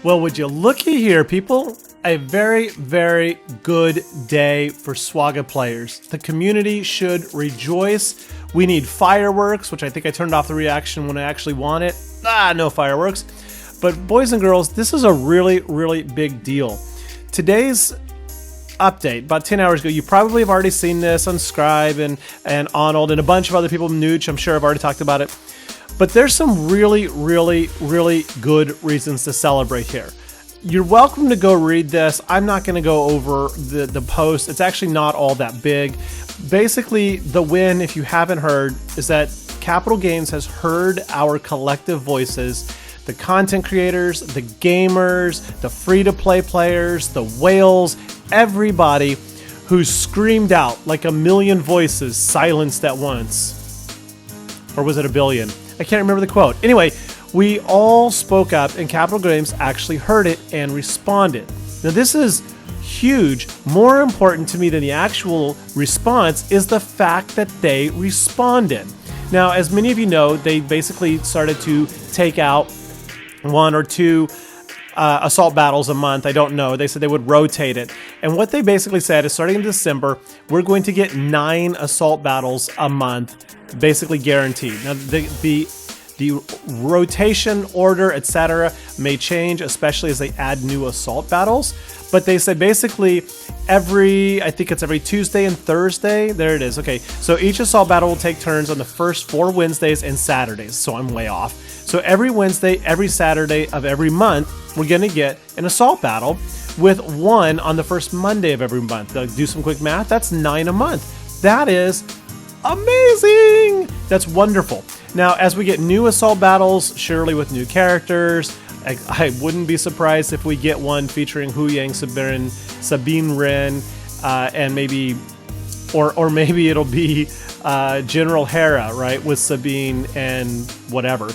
Well, would you looky here, people? A very, very good day for SWGOH players. The community should rejoice. We need fireworks, which I think I turned off the reaction when I actually want it. No fireworks. But boys and girls, this is a really, really big deal. Today's update, about 10 hours ago, you probably have already seen this on Scribe and Arnold and a bunch of other people, Nooch, I'm sure have already talked about it. But there's some really, really, really good reasons to celebrate here. You're welcome to go read this. I'm not going to go over the post. It's actually not all that big. Basically, the win, if you haven't heard, is that Capital Games has heard our collective voices, the content creators, the gamers, the free-to-play players, the whales, everybody who screamed out like a million voices silenced at once. Or was it a billion? I can't remember the quote. Anyway, we all spoke up and Capital Games actually heard it and responded. Now this is huge. More important to me than the actual response is the fact that they responded. Now, as many of you know, they basically started to take out 1 or 2 assault battles a month. I don't know. They said they would rotate it. And what they basically said is starting in December, we're going to get 9 assault battles a month, basically guaranteed. Now, the rotation order, etc., may change, especially as they add new assault battles. But they said basically I think it's every Tuesday and Thursday. There it is. Okay, so each assault battle will take turns on the first 4 Wednesdays and Saturdays. So I'm way off. So every Wednesday, every Saturday of every month, we're going to get an assault battle with 1 on the first Monday of every month. Do some quick math. That's 9 a month. That is amazing. That's wonderful. Now, as we get new assault battles, surely with new characters, I wouldn't be surprised if we get one featuring Hu Yang, Sabine Wren, and maybe, or maybe it'll be General Hera, right, with Sabine and whatever.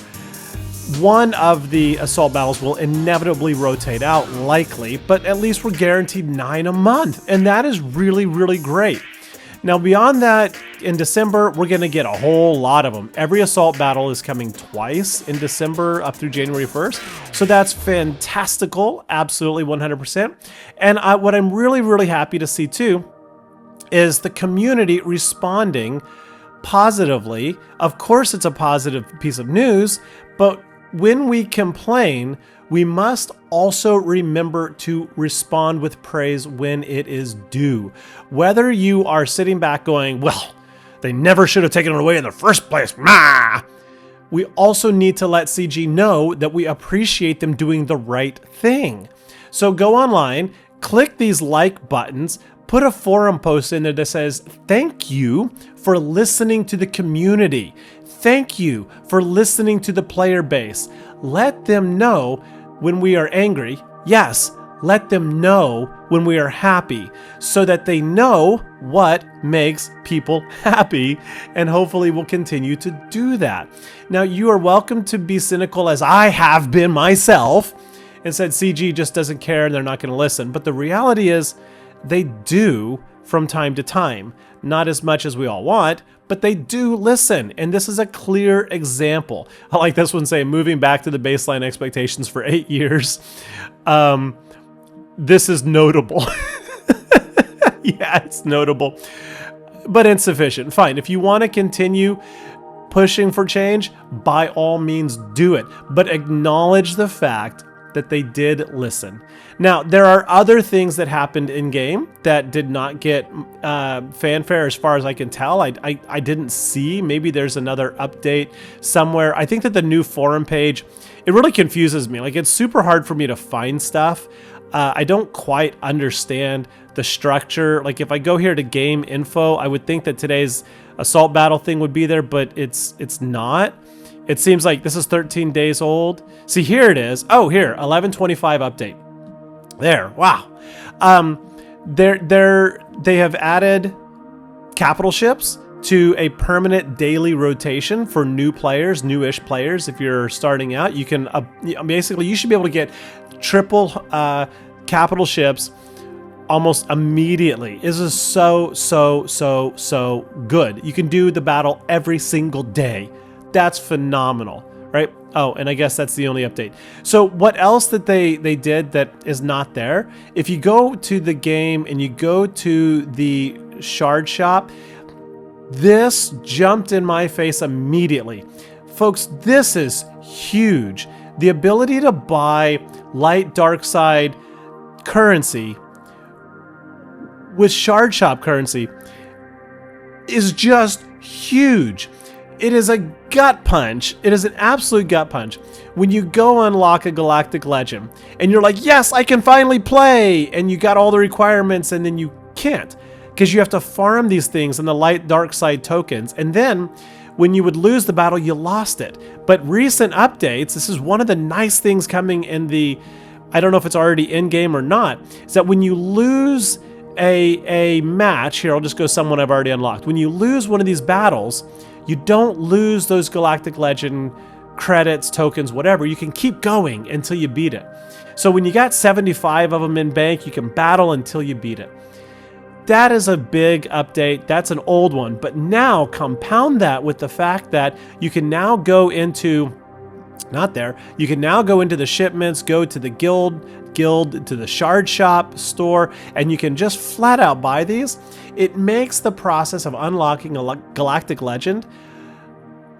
One of the assault battles will inevitably rotate out, likely, but at least we're guaranteed 9 a month, and that is really, really great. Now, beyond that, in December, we're going to get a whole lot of them. Every assault battle is coming twice in December up through January 1st. So that's fantastical. Absolutely 100%. And what I'm really, really happy to see too is the community responding positively. Of course, it's a positive piece of news, but when we complain, we must also remember to respond with praise when it is due. Whether you are sitting back going, well, they never should have taken it away in the first place, we also need to let CG know that we appreciate them doing the right thing. So go online, click these like buttons, put a forum post in there that says, thank you for listening to the community. Thank you for listening to the player base. Let them know when we are angry. Yes, let them know when we are happy so that they know what makes people happy, and hopefully will continue to do that. Now, you are welcome to be cynical, as I have been myself, and said CG just doesn't care and they're not going to listen. But the reality is they do from time to time. Not as much as we all want, but they do listen. And this is a clear example. I like this one saying, moving back to the baseline expectations for 8 years. This is notable. Yeah, it's notable, but insufficient. Fine. If you want to continue pushing for change, by all means do it, but acknowledge the fact that they did listen. Now, there are other things that happened in game that did not get fanfare as far as I can tell. I didn't see. Maybe there's another update somewhere. I think that the new forum page, it really confuses me. Like, it's super hard for me to find stuff. I don't quite understand the structure. Like, if I go here to game info, I would think that today's assault battle thing would be there, but it's not. It seems like this is 13 days old. See, here it is. Oh, here, 11:25 update. There, wow. They have added capital ships to a permanent daily rotation for new players, newish players. If you're starting out, you can basically you should be able to get triple capital ships almost immediately. This is so good. You can do the battle every single day. That's phenomenal, right? Oh, and I guess that's the only update. So what else that they did that is not there? If you go to the game and you go to the shard shop, this jumped in my face immediately. Folks, this is huge. The ability to buy light dark side currency with shard shop currency is just huge. It is a gut punch. It is an absolute gut punch. When you go unlock a Galactic Legend and you're like, yes, I can finally play, and you got all the requirements, and then you can't because you have to farm these things in the light dark side tokens. And then when you would lose the battle, you lost it. But recent updates, this is one of the nice things coming in the, I don't know if it's already in game or not, is that when you lose a match, here I'll just go someone I've already unlocked. When you lose one of these battles, you don't lose those Galactic Legend credits, tokens, whatever. You can keep going until you beat it. So when you got 75 of them in bank, you can battle until you beat it. That is a big update. That's an old one. But now compound that with the fact that you can now go into, you can now go into the shipments, go to the guild, to the shard shop store, and you can just flat out buy these. It makes the process of unlocking a Galactic Legend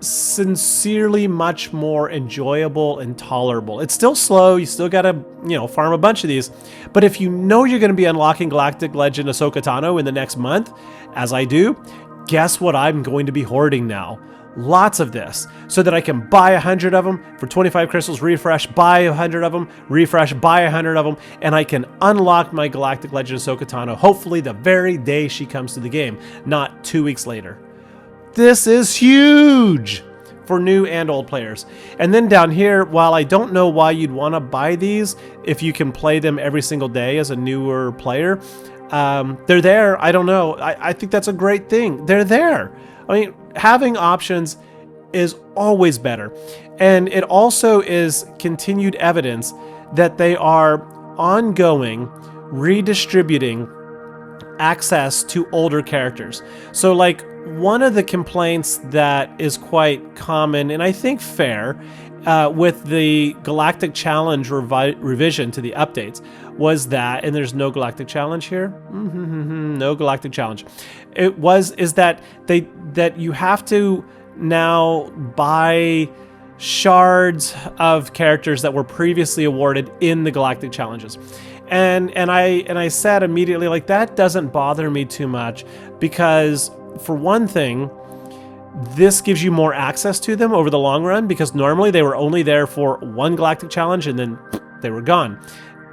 sincerely much more enjoyable and tolerable. It's still slow. You still got to, farm a bunch of these. But if you know you're going to be unlocking Galactic Legend Ahsoka Tano in the next month, as I do, guess what I'm going to be hoarding now? Lots of this, so that I can buy 100 of them for 25 crystals, refresh, buy 100 of them, refresh, buy 100 of them, and I can unlock my Galactic Legend Ahsoka Tano, hopefully the very day she comes to the game, not 2 weeks later. This is huge for new and old players. And then down here, while I don't know why you'd want to buy these if you can play them every single day as a newer player, they're there. I don't know. I think that's a great thing. They're there. I mean, having options is always better. And it also is continued evidence that they are ongoing redistributing access to older characters. So like one of the complaints that is quite common and I think fair with the Galactic Challenge revision to the updates was that, and there's no Galactic Challenge here, no Galactic Challenge. Is that you have to now buy shards of characters that were previously awarded in the Galactic Challenges. And I said immediately, like, that doesn't bother me too much because for one thing, this gives you more access to them over the long run because normally they were only there for one Galactic Challenge and then they were gone.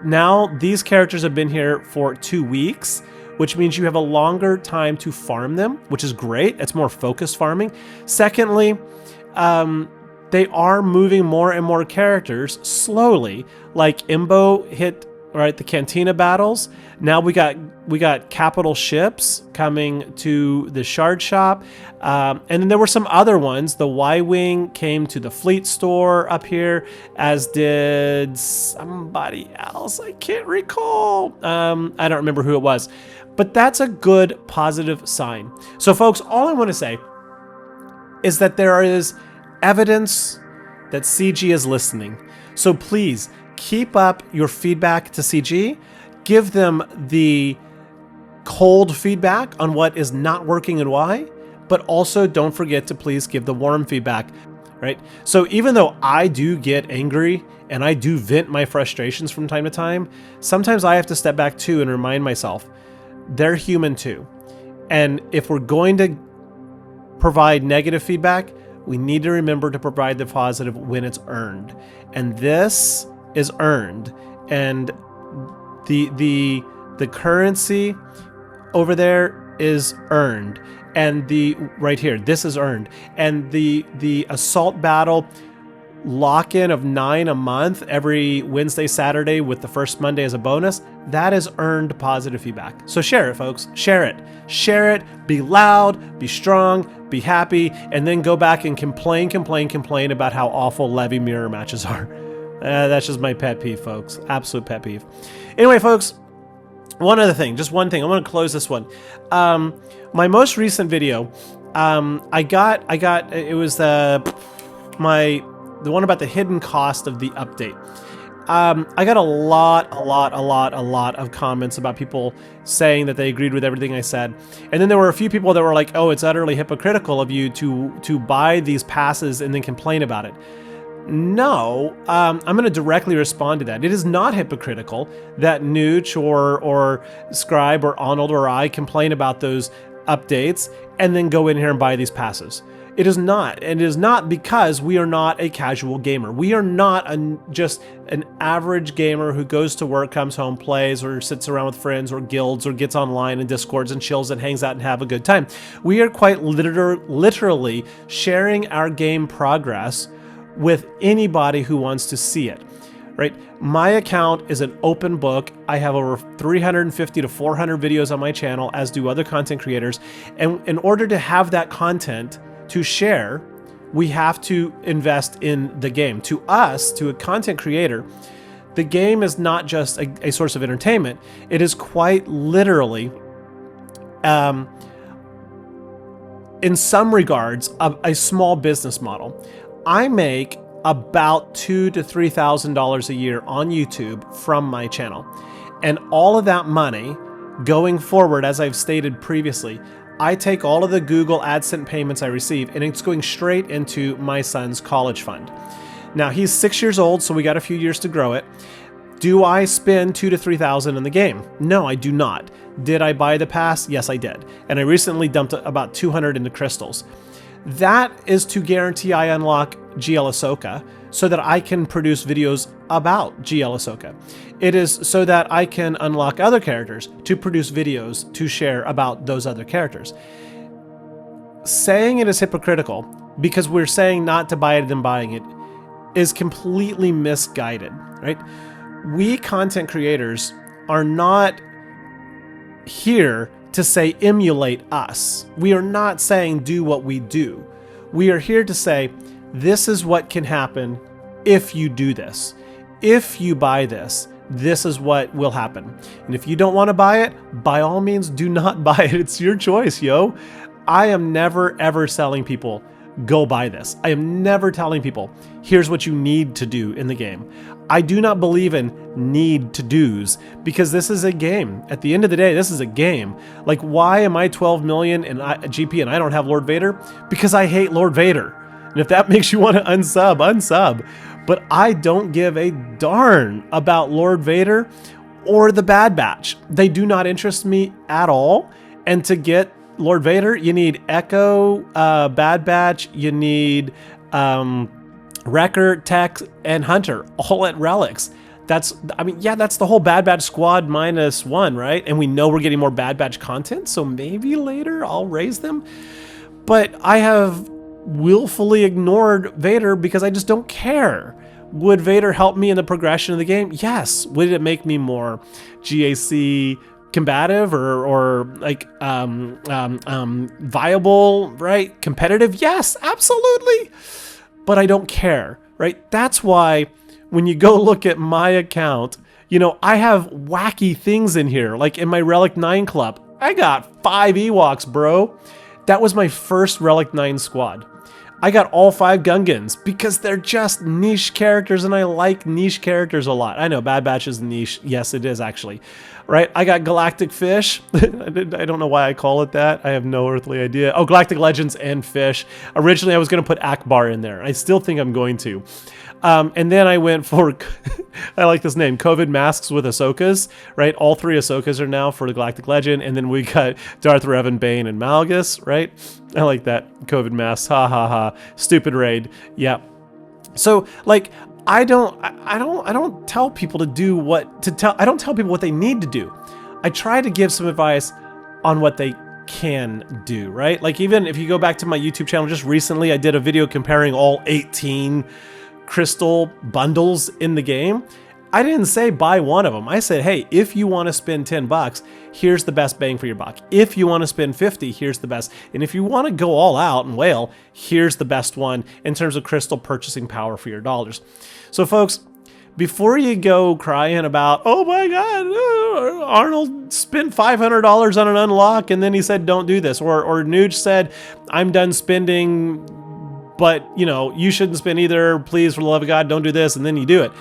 Now these characters have been here for 2 weeks, which means you have a longer time to farm them, which is great. It's more focused farming. Secondly, they are moving more and more characters slowly. Like Imbo hit the Cantina battles. Now we got capital ships coming to the shard shop, and then there were some other ones. The Y-Wing came to the fleet store up here, as did somebody else. I can't recall. I don't remember who it was, but that's a good positive sign. So folks, all I want to say is that there is evidence that CG is listening. So please keep up your feedback to CG. Give them the cold feedback on what is not working and why, but also don't forget to please give the warm feedback, right? So even though I do get angry and I do vent my frustrations from time to time, sometimes I have to step back too and remind myself they're human too. And if we're going to provide negative feedback, we need to remember to provide the positive when it's earned. And this is earned, and the currency over there is earned, and right here, this is earned, and the assault battle lock-in of 9 a month every Wednesday, Saturday with the first Monday as a bonus, that is earned positive feedback. So share it, folks. Share it. Be loud, be strong, be happy, and then go back and complain about how awful Levy mirror matches are. That's just my pet peeve, folks. Absolute pet peeve. Anyway, folks, one other thing, just one thing. I want to close this one. My most recent video, it was my the one about the hidden cost of the update. I got a lot of comments about people saying that they agreed with everything I said. And then there were a few people that were like, oh, it's utterly hypocritical of you to buy these passes and then complain about it. No, I'm going to directly respond to that. It is not hypocritical that Nooch or Scribe or Arnold or I complain about those updates and then go in here and buy these passes. It is not. And it is not because we are not a casual gamer. We are not just an average gamer who goes to work, comes home, plays, or sits around with friends or guilds or gets online and discords and chills and hangs out and have a good time. We are quite literally sharing our game progress with anybody who wants to see it. Right? My account is an open book. I have over 350 to 400 videos on my channel, as do other content creators. And in order to have that content to share, we have to invest in the game. To us, to a content creator, the game is not just a source of entertainment. It is quite literally, in some regards, a small business model. I make about $2,000 to $3,000 a year on YouTube from my channel. And all of that money going forward, as I've stated previously, I take all of the Google AdSense payments I receive and it's going straight into my son's college fund. Now he's 6 years old, so we got a few years to grow it. Do I spend $2,000 to $3,000 in the game? No, I do not. Did I buy the pass? Yes, I did. And I recently dumped about 200 into crystals. That is to guarantee I unlock GL Ahsoka so that I can produce videos about GL Ahsoka. It is so that I can unlock other characters to produce videos to share about those other characters. Saying it is hypocritical because we're saying not to buy it and buying it is completely misguided, right? We content creators are not here to say emulate us. We are not saying do what we do. We are here to say this is what can happen if you do this. If you buy this, this is what will happen. And if you don't want to buy it, by all means do not buy it. It's your choice, yo. I am never ever selling people go buy this. I am never telling people here's what you need to do in the game. I do not believe in need to do's because this is a game. At the end of the day, this is a game. Like, why am I 12 million in GP and I don't have Lord Vader? Because I hate Lord Vader. And if that makes you want to unsub, unsub. But I don't give a darn about Lord Vader or the Bad Batch. They do not interest me at all. And to get Lord Vader, you need Echo, Bad Batch, you need Wrecker, Tech, and Hunter, all at relics. That's the whole Bad Batch squad -1, right? And we know we're getting more Bad Batch content, so maybe later I'll raise them. But I have willfully ignored Vader because I just don't care. Would Vader help me in the progression of the game? Yes. Would it make me more GAC combative or like viable, right? Competitive? Yes, absolutely. But I don't care, right? That's why when you go look at my account, you know, I have wacky things in here. Like in my Relic 9 club, I got 5 Ewoks, bro. That was my first Relic 9 squad. I got all 5 Gungans because they're just niche characters and I like niche characters a lot. I know Bad Batch is niche. Yes, it is actually. Right? I got Galactic Fish. I don't know why I call it that. I have no earthly idea. Oh, Galactic Legends and Fish. Originally, I was going to put Akbar in there. I still think I'm going to. And then I went for, I like this name, COVID Masks with Ahsokas, right? All 3 Ahsokas are now for the Galactic Legend. And then we got Darth Revan, Bane, and Malgus, right? I like that. COVID Masks, ha ha ha. Stupid raid. Yeah. So like, I don't tell people to do what to tell. I don't tell people what they need to do. I try to give some advice on what they can do, right? Like even if you go back to my YouTube channel, just recently I did a video comparing all 18 crystal bundles in the game. I didn't say buy one of them. I said, hey, if you want to spend $10, here's the best bang for your buck. If you want to spend 50, here's the best. And if you want to go all out and whale, here's the best one in terms of crystal purchasing power for your dollars. So folks, before you go crying about, oh my God, Arnold spent $500 on an unlock and then he said, don't do this. Or Nuge said, I'm done spending but you know, you shouldn't spend either. Please, for the love of God, don't do this. And then you do it.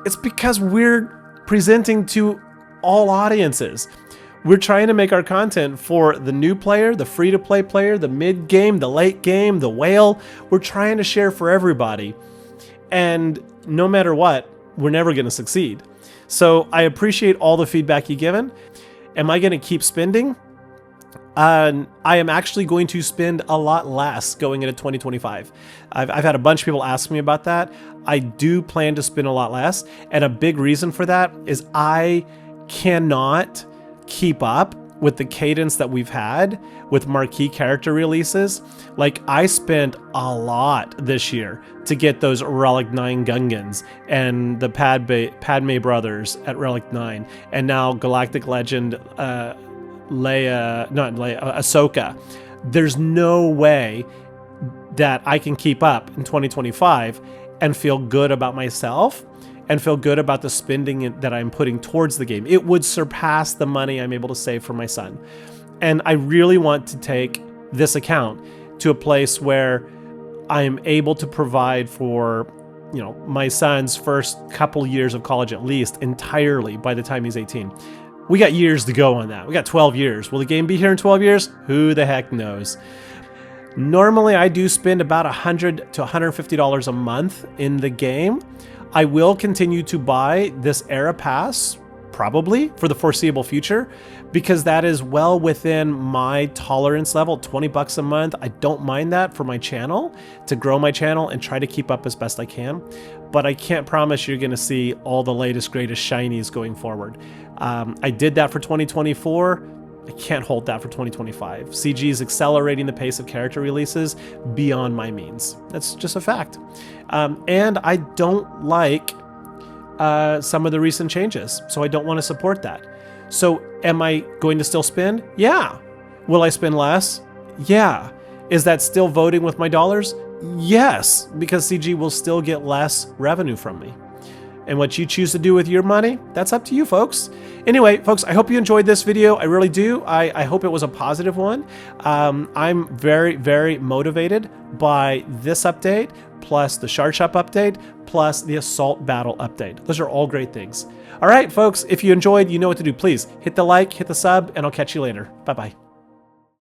It's because we're presenting to all audiences. We're trying to make our content for the new player, the free-to-play player, the mid-game, the late game, the whale. We're trying to share for everybody. And no matter what, we're never going to succeed. So I appreciate all the feedback you've given. Am I going to keep spending? I am actually going to spend a lot less going into 2025. I've had a bunch of people ask me about that. I do plan to spend a lot less. And a big reason for that is I cannot keep up with the cadence that we've had with marquee character releases. Like, I spent a lot this year to get those Relic 9 Gungans and the Padme brothers at Relic 9, and now Galactic Legend Ahsoka. There's no way that I can keep up in 2025 and feel good about myself and feel good about the spending that I'm putting towards the game. It would surpass the money I'm able to save for my son. And I really want to take this account to a place where I'm able to provide for, you know, my son's first couple years of college at least entirely by the time he's 18. We got years to go on that. We got 12 years. Will the game be here in 12 years? Who the heck knows? Normally, I do spend about $100 to $150 a month in the game. I will continue to buy this Era Pass, probably, for the foreseeable future, because that is well within my tolerance level, 20 bucks a month. I don't mind that for my channel, to grow my channel and try to keep up as best I can. But I can't promise you're going to see all the latest, greatest shinies going forward. I did that for 2024. I can't hold that for 2025. CG is accelerating the pace of character releases beyond my means. That's just a fact. And I don't like some of the recent changes, so I don't want to support that. So am I going to still spend? Yeah. Will I spend less? Yeah. Is that still voting with my dollars? Yes, because CG will still get less revenue from me. And what you choose to do with your money, that's up to you, folks. Anyway, folks, I hope you enjoyed this video. I really do. I hope it was a positive one. I'm very, very motivated by this update, plus the Shard Shop update, plus the Assault Battle update. Those are all great things. All right, folks, if you enjoyed, you know what to do. Please hit the like, hit the sub, and I'll catch you later. Bye-bye.